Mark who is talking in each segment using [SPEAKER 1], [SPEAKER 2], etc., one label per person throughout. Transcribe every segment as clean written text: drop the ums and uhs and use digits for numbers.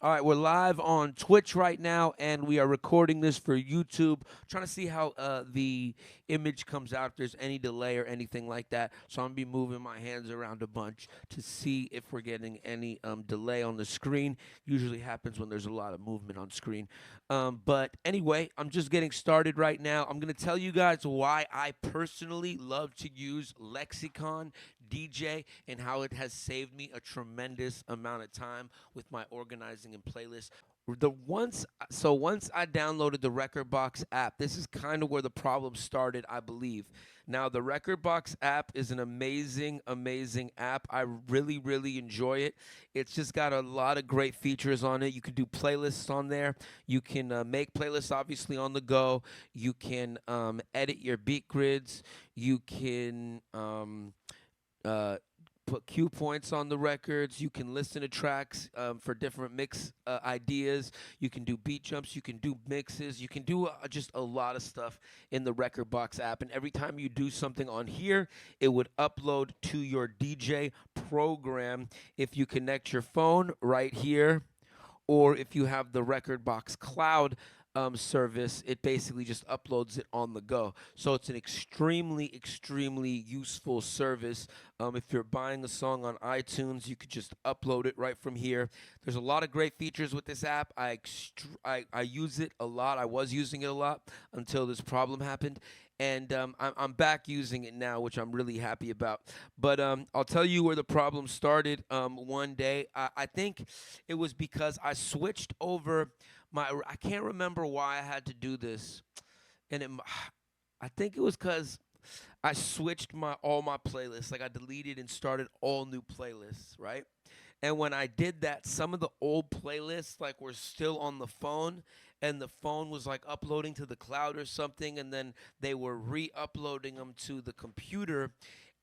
[SPEAKER 1] All right, we're live on Twitch right now, and we are recording this for YouTube. Trying to see how the image comes out, if there's any delay or anything like that. So I'm gonna be moving my hands around a bunch to see if we're getting any delay on the screen. Usually happens when there's a lot of movement on screen. But anyway, I'm just getting started right now. I'm gonna tell you guys why I personally love to use Lexicon DJ and how it has saved me a tremendous amount of time with my organizing and playlist. Once I downloaded the Rekordbox app, this is kind of where the problem started, I believe. Now the Rekordbox app is an amazing app. I really enjoy it. It's just got a lot of great features on it. You can do playlists on there. You can make playlists obviously on the go. You can edit your beat grids. You can uh, put cue points on the records. You can listen to tracks for different mix ideas. You can do beat jumps. You can do mixes. You can do just a lot of stuff in the Rekordbox app. And every time you do something on here, it would upload to your DJ program if you connect your phone right here, or if you have the Rekordbox Cloud service, it basically just uploads it on the go. So it's an extremely useful service. If you're buying a song on iTunes, you could just upload it right from here. There's a lot of great features with this app. I use it a lot. I was using it a lot until this problem happened. And I'm back using it now, which I'm really happy about. But I'll tell you where the problem started one day. I think it was because I switched over I can't remember why I had to do this. I think it was because I switched all my playlists. Like I deleted and started all new playlists, right? And when I did that, some of the old playlists like were still on the phone, and the phone was like uploading to the cloud or something, and then they were re-uploading them to the computer.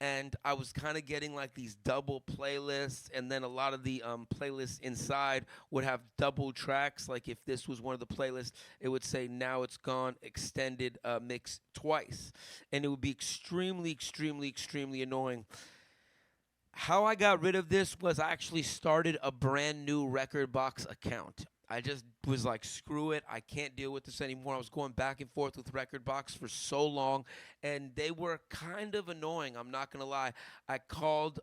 [SPEAKER 1] And I was kind of getting like these double playlists, and then a lot of the playlists inside would have double tracks. Like if this was one of the playlists, it would say "Now It's Gone" extended mix twice, and it would be extremely annoying. How I got rid of this was I actually started a brand new Rekordbox account. I just was like, screw it. I can't deal with this anymore. I was going back and forth with Rekordbox for so long, and they were kind of annoying. I'm not going to lie. I called,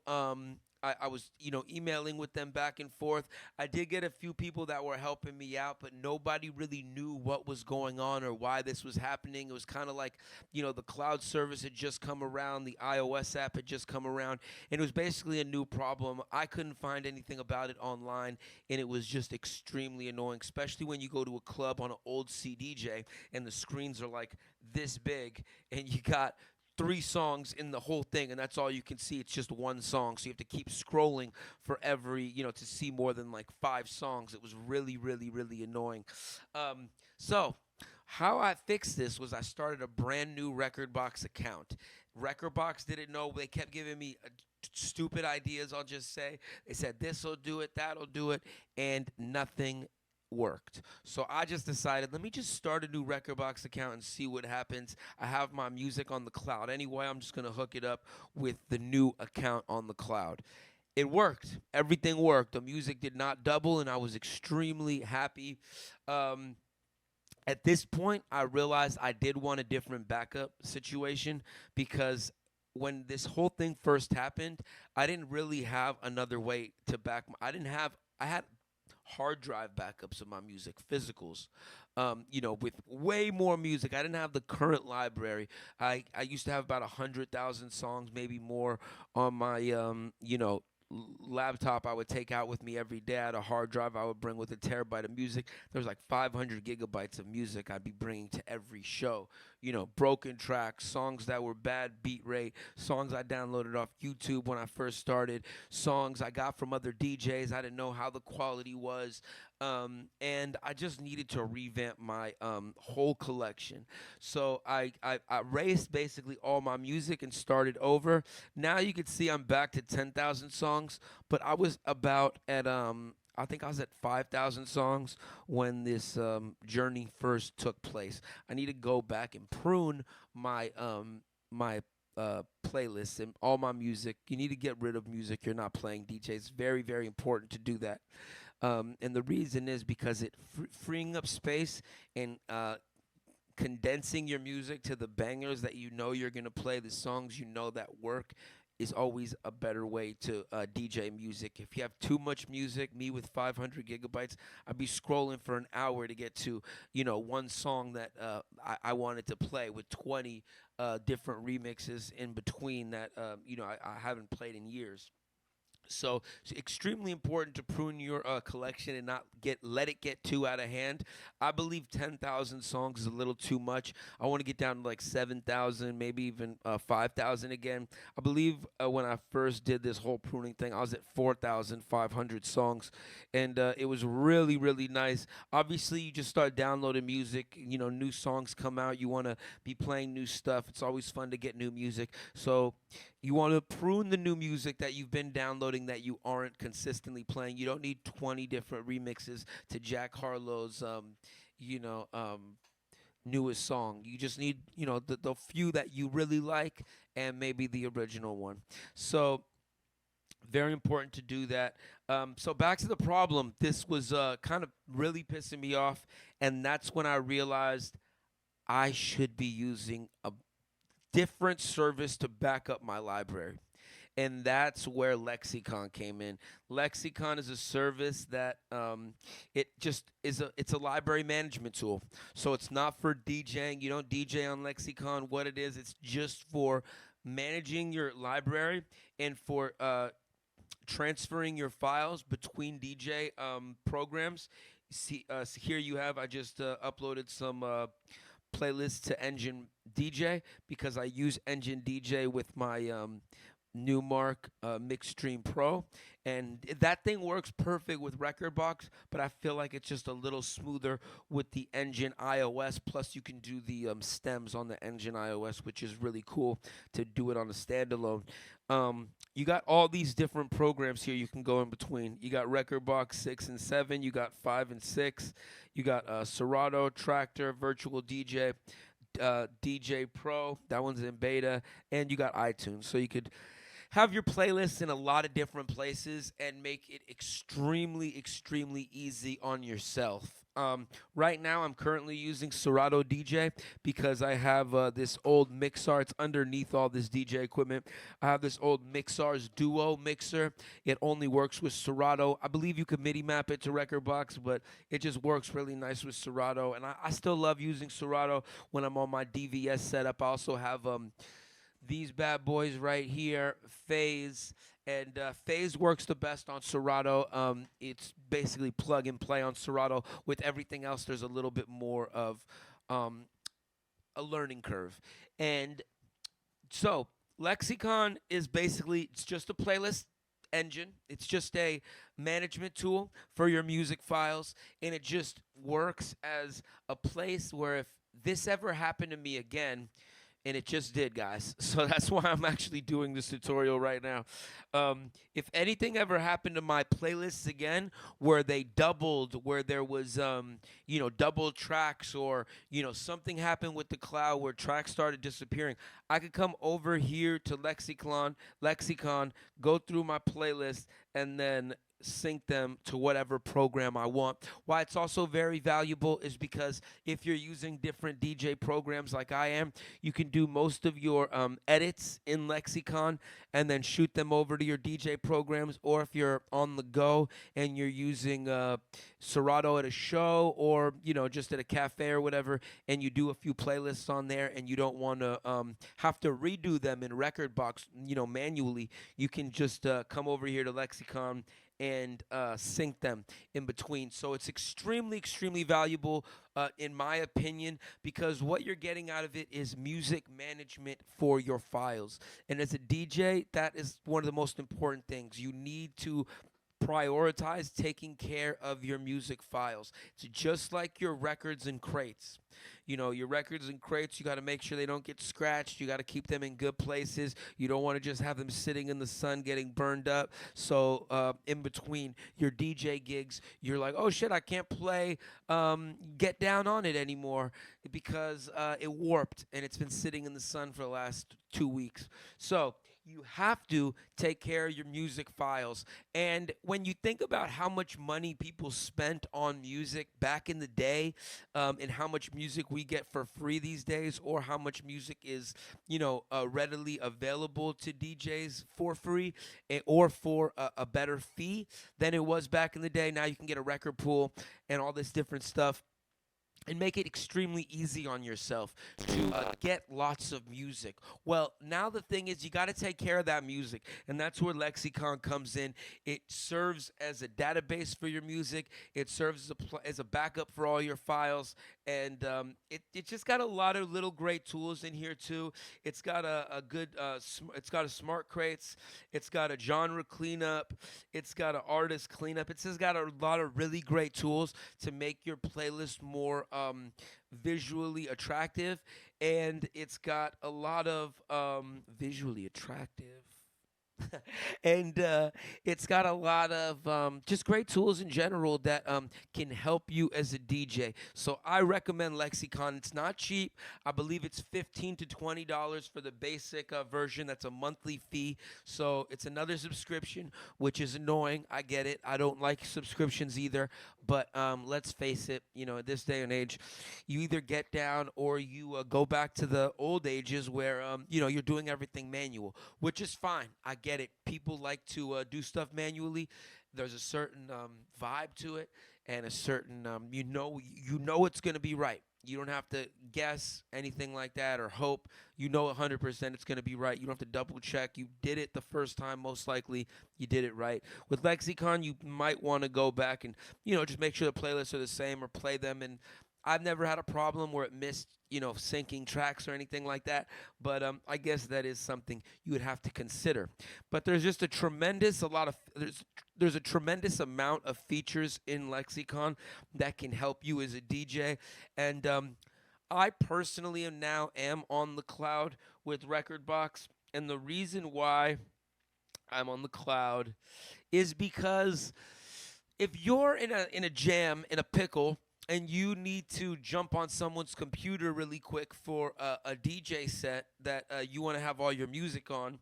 [SPEAKER 1] I was, emailing with them back and forth. I did get a few people that were helping me out, but nobody really knew what was going on or why this was happening. It was kind of like, the cloud service had just come around, the iOS app had just come around, and it was basically a new problem. I couldn't find anything about it online, and it was just extremely annoying, especially when you go to a club on an old CDJ and the screens are like this big, and you got three songs in the whole thing, and that's all you can see. It's just one song, so you have to keep scrolling for every, to see more than like five songs. It was really annoying. So how I fixed this was I started a brand new Rekordbox account. Rekordbox didn't know. They kept giving me stupid ideas, I'll just say. They said this'll do it, that'll do it, and nothing worked. So I just decided, let me just start a new Rekordbox account and see what happens. I have my music on the cloud anyway. I'm just going to hook it up with the new account on the cloud. It worked. Everything worked. The music did not double, and I was extremely happy. At this point, I realized I did want a different backup situation, because when this whole thing first happened, I didn't really have another way to I had hard drive backups of my music, physicals, with way more music. I didn't have the current library. I used to have about 100,000 songs, maybe more, on my, laptop I would take out with me every day. I had a hard drive I would bring with a terabyte of music. There was like 500 gigabytes of music I'd be bringing to every show. Broken tracks, songs that were bad beat rate, songs I downloaded off YouTube when I first started, songs I got from other DJs. I didn't know how the quality was. And I just needed to revamp my whole collection. So I erased basically all my music and started over. Now you can see I'm back to 10,000 songs, but I was about at I think I was at 5,000 songs when this journey first took place. I need to go back and prune my playlists and all my music. You need to get rid of music you're not playing, DJ. It's very important to do that. And the reason is because it freeing up space and condensing your music to the bangers that you know you're gonna play, the songs you know that work, is always a better way to DJ music. If you have too much music, me with 500 gigabytes, I'd be scrolling for an hour to get to, one song that I wanted to play with 20 different remixes in between that, I haven't played in years. So it's extremely important to prune your collection and not let it get too out of hand. I believe 10,000 songs is a little too much. I want to get down to like 7,000, maybe even 5,000 again. I believe when I first did this whole pruning thing, I was at 4,500 songs, and it was really really nice. Obviously, you just start downloading music. New songs come out. You want to be playing new stuff. It's always fun to get new music. So you want to prune the new music that you've been downloading that you aren't consistently playing. You don't need 20 different remixes to Jack Harlow's, you know, um, newest song. You just need, the few that you really like and maybe the original one. So, very important to do that. So, back to the problem. This was kind of really pissing me off. And that's when I realized I should be using a different service to back up my library. And that's where Lexicon came in. Lexicon is a service that it just is it's a library management tool. So it's not for DJing. You don't DJ on Lexicon. What it is, it's just for managing your library and for transferring your files between DJ programs. See, here you have. I just uploaded some playlists to Engine DJ because I use Engine DJ with my Newmark Mixstream Pro, and that thing works perfect with Rekordbox. But I feel like it's just a little smoother with the Engine iOS. Plus, you can do the stems on the Engine iOS, which is really cool to do it on a standalone. You got all these different programs here you can go in between. You got Rekordbox 6 and 7. You got 5 and 6. You got Serato, Tractor, Virtual DJ, DJ Pro. That one's in beta, and you got iTunes. So you could have your playlists in a lot of different places and make it extremely, extremely easy on yourself. Right now, I'm currently using Serato DJ because I have this old mixer. It's underneath all this DJ equipment. I have this old Mixar's Duo mixer. It only works with Serato. I believe you could MIDI map it to Rekordbox, but it just works really nice with Serato. And I still love using Serato when I'm on my DVS setup. I also have these bad boys right here, Phase. And Phase works the best on Serato. It's basically plug and play on Serato. With everything else, there's a little bit more of um, a learning curve. And so Lexicon is basically, it's just a playlist engine. It's just a management tool for your music files, and it just works as a place where if this ever happened to me again, and it just did, guys. So that's why I'm actually doing this tutorial right now. If anything ever happened to my playlists again, where they doubled, where there was, double tracks, or something happened with the cloud where tracks started disappearing, I could come over here to Lexicon, go through my playlist, and then sync them to whatever program I want. Why it's also very valuable is because if you're using different DJ programs like I am, you can do most of your edits in Lexicon and then shoot them over to your DJ programs. Or if you're on the go and you're using Serato at a show, or just at a cafe or whatever, and you do a few playlists on there and you don't want to have to redo them in Rekordbox manually, you can just come over here to Lexicon and sync them in between. So it's extremely, extremely valuable, in my opinion, because what you're getting out of it is music management for your files. And as a DJ, that is one of the most important things. You need to prioritize taking care of your music files. It's just like your records and crates. Your records and crates, you got to make sure they don't get scratched. You got to keep them in good places. You don't want to just have them sitting in the sun getting burned up. So in between your DJ gigs, you're like, oh shit, I can't play Get Down on It anymore because it warped and it's been sitting in the sun for the last 2 weeks. So you have to take care of your music files. And when you think about how much money people spent on music back in the day, and how much music we get for free these days, or how much music is, readily available to DJs for free, or for a better fee than it was back in the day. Now you can get a record pool and all this different stuff, and make it extremely easy on yourself to get lots of music. Well, now the thing is, you got to take care of that music, and that's where Lexicon comes in. It serves as a database for your music. It serves as a backup for all your files, and it just got a lot of little great tools in here too. It's got a good, it's got a smart crates. It's got a genre cleanup. It's got an artist cleanup. It's just got a lot of really great tools to make your playlist more visually attractive, and it's got a lot of visually attractive. And it's got a lot of just great tools in general that can help you as a DJ. So I recommend Lexicon. It's not cheap. I believe it's $15 to $20 for the basic version. That's a monthly fee. So it's another subscription, which is annoying. I get it. I don't like subscriptions either. But let's face it, at this day and age, you either get down or you go back to the old ages where, you're doing everything manual, which is fine. I get it. People like to do stuff manually. There's a certain vibe to it, and a certain, it's going to be right. You don't have to guess anything like that or hope. 100% it's going to be right. You don't have to double check. You did it the first time, most likely you did it right. With Lexicon, you might want to go back and, just make sure the playlists are the same or play them. And I've never had a problem where it missed, syncing tracks or anything like that. But I guess that is something you would have to consider. But there's just there's a tremendous amount of features in Lexicon that can help you as a DJ. And I personally am on the cloud with Rekordbox. And the reason why I'm on the cloud is because if you're in a jam, in a pickle, and you need to jump on someone's computer really quick for a DJ set that you want to have all your music on,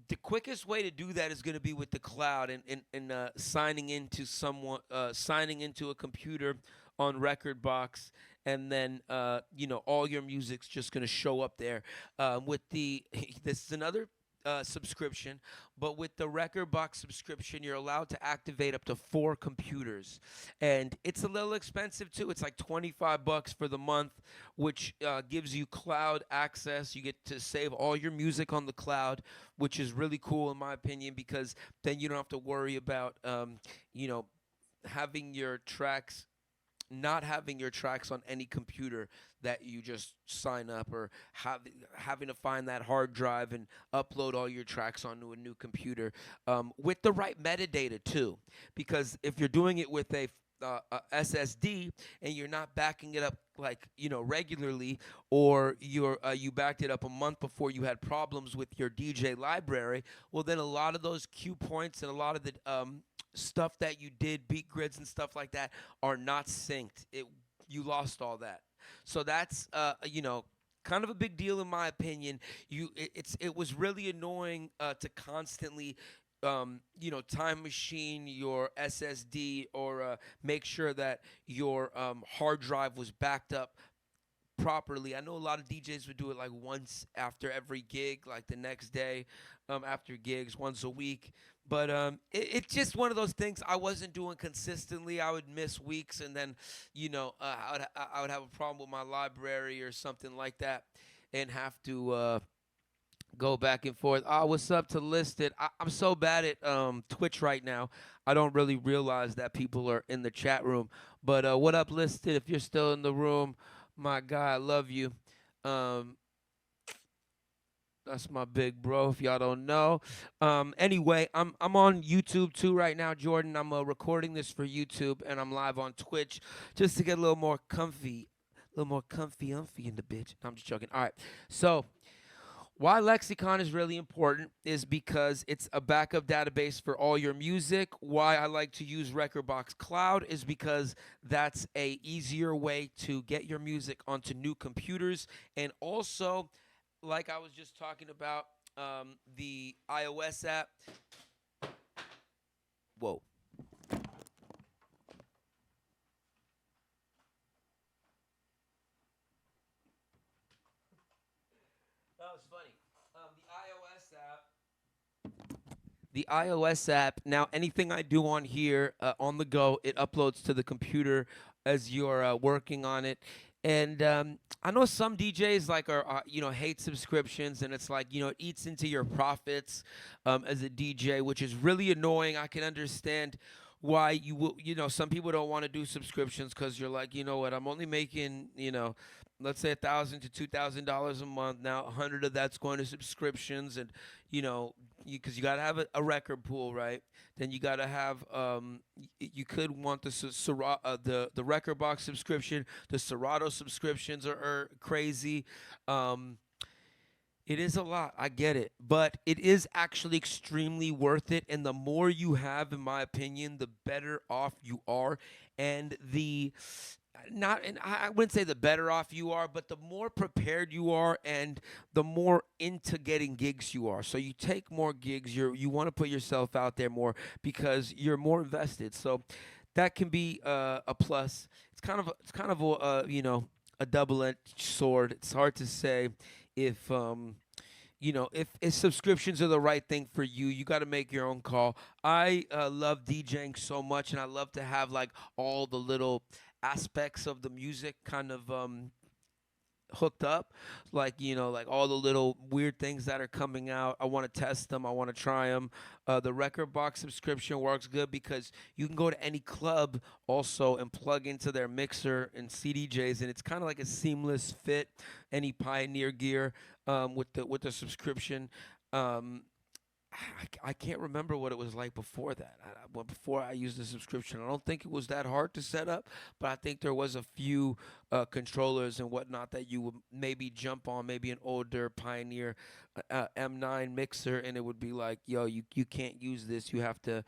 [SPEAKER 1] the quickest way to do that is going to be with the cloud, and signing into a computer on Rekordbox, and then all your music's just going to show up there. With the this is another subscription, but with the Rekordbox subscription, you're allowed to activate up to 4 computers, and it's a little expensive too. It's like $25 for the month, which gives you cloud access. You get to save all your music on the cloud, which is really cool in my opinion, because then you don't have to worry about having your tracks not having your tracks on any computer that you just sign up, or having to find that hard drive and upload all your tracks onto a new computer, with the right metadata too. Because if you're doing it with a SSD and you're not backing it up regularly, or you backed it up a month before you had problems with your DJ library, well then a lot of those cue points and a lot of the stuff that you did, beat grids and stuff like that, are not synced. You lost all that. So that's kind of a big deal in my opinion. It was really annoying to constantly time machine your SSD, or make sure that your hard drive was backed up properly. I know a lot of DJs would do it like once after every gig, like the next day, after gigs, once a week. But it's just one of those things I wasn't doing consistently. I would miss weeks, and then, I would have a problem with my library or something like that, and have to go back and forth. What's up to Listed? I'm so bad at Twitch right now. I don't really realize that people are in the chat room. But what up, Listed? If you're still in the room, my guy, I love you. That's my big bro, if y'all don't know. Anyway, I'm on YouTube too right now, Jordan. I'm recording this for YouTube, and I'm live on Twitch just to get a little more comfy in the bitch. No, I'm just joking. All right, so why Lexicon is really important is because it's a backup database for all your music. Why I like to use Rekordbox Cloud is because that's a easier way to get your music onto new computers. And also, like I was just talking about, The iOS app. Whoa. That was funny. The iOS app. Now, anything I do on here on the go, it uploads to the computer as you're working on it. And I know some DJs like are hate subscriptions, and it's like it eats into your profits as a DJ, which is really annoying. I can understand why you will. Some people don't want to do subscriptions because you're like, you know what, I'm only making let's say $1,000 to $2,000 a month. Now, 100 of that's going to subscriptions, and you know because you got to have a record pool, right? Then you got to have you could want the Rekordbox subscription. The Serato subscriptions are crazy. Um, it is a lot. I get it, but it is actually extremely worth it. And the more you have, in my opinion, the better off you are. And the not and I wouldn't say the better off you are, but the more prepared you are and the more into getting gigs you are. So you take more gigs, you want to put yourself out there more because you're more invested. So that can be a plus. It's kind of a double-edged sword. It's hard to say if if subscriptions are the right thing for you. You got to make your own call. I love DJing so much, and I love to have like all the little aspects of the music kind of hooked up, like like all the little weird things that are coming out. I want to test them. I want to try them. The record box subscription works good because you can go to any club also and plug into their mixer and CDJs, and it's kind of like a seamless fit. Any Pioneer gear with the subscription. um, I can't remember what it was like before that. Before I used the subscription, I don't think it was that hard to set up, but I think there was a few controllers and whatnot that you would maybe jump on, maybe an older Pioneer M9 mixer, and it would be like, yo, you can't use this. You have to,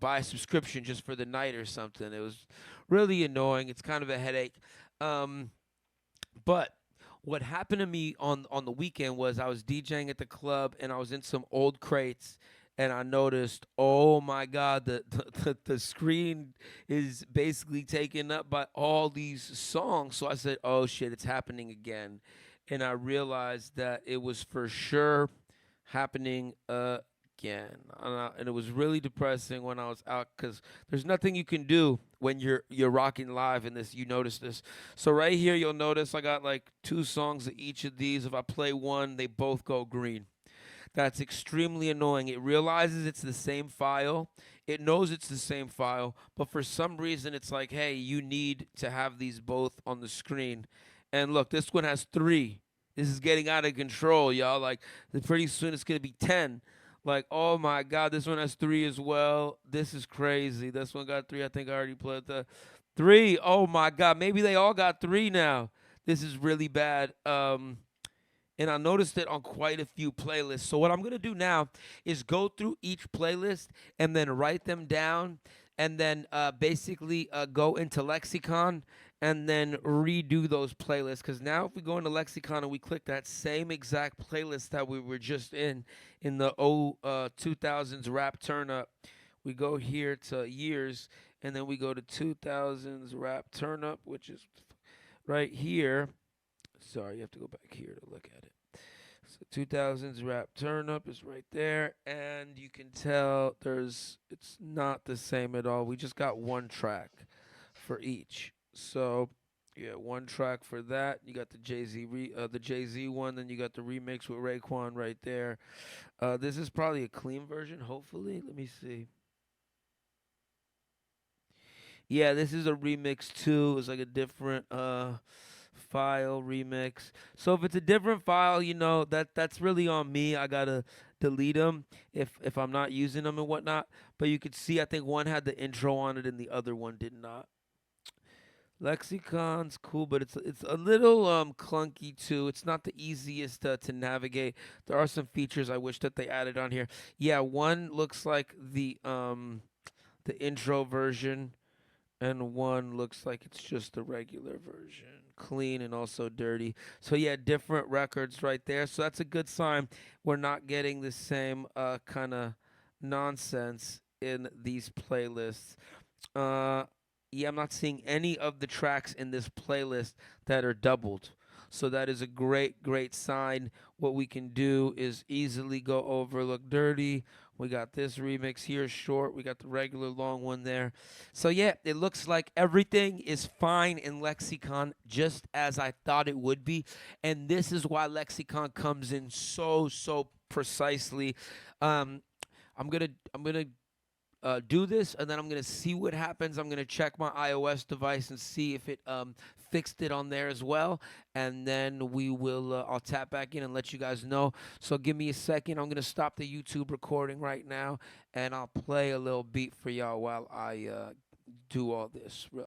[SPEAKER 1] buy a subscription just for the night or something. It was really annoying. It's kind of a headache. Um, but what happened to me on the weekend was I was DJing at the club and I was in some old crates and I noticed, oh my God, the screen is basically taken up by all these songs. So I said, oh shit, it's happening again. And I realized that it was for sure happening again. And it was really depressing when I was out because there's nothing you can do when you're rocking live in this. You notice this. So right here, you'll notice I got like two songs of each of these. If I play one, they both go green. That's extremely annoying. It realizes it's the same file. It knows it's the same file, but for some reason it's like, hey, you need to have these both on the screen. And look, this one has three. This is getting out of control, y'all. Like, pretty soon it's gonna be 10. Like, oh my God, this one has three as well. This is crazy. This one got three. I think I already played the three. Oh my God, maybe they all got three now. This is really bad. And I noticed it on quite a few playlists. So what I'm gonna do now is go through each playlist and then write them down, and then basically go into Lexicon and then redo those playlists. Because now, if we go into Lexicon and we click that same exact playlist that we were just in the 2000s rap turn up, we go here to years, and then we go to 2000s rap turn up, which is right here. Sorry, you have to go back here to look at it. So 2000s rap turn up is right there, and you can tell it's not the same at all. We just got one track for each. So yeah, one track for that. You got the Jay-Z one, then you got the remix with Raekwon right there. This is probably a clean version, hopefully. Let me see. Yeah, this is a remix too. It's like a different file remix. So if it's a different file, that's really on me. I gotta delete them if I'm not using them and whatnot. But you could see, I think one had the intro on it and the other one did not. Lexicon's cool, but it's a little clunky too. It's not the easiest to navigate. There are some features I wish that they added on here. Yeah, one looks like the intro version. And one looks like it's just the regular version. Clean and also dirty. So yeah, different records right there. So that's a good sign. We're not getting the same kind of nonsense in these playlists. Uh, yeah, I'm not seeing any of the tracks in this playlist that are doubled. So that is a great, great sign. What we can do is easily go over Look Dirty. We got this remix here, short. We got the regular long one there. So yeah, it looks like everything is fine in Lexicon, just as I thought it would be. And this is why Lexicon comes in so precisely. Um, I'm gonna do this, and then I'm gonna see what happens. I'm gonna check my iOS device and see if it fixed it on there as well, and then we will. I'll tap back in and let you guys know. So give me a second. I'm gonna stop the YouTube recording right now, and I'll play a little beat for y'all while I do all this.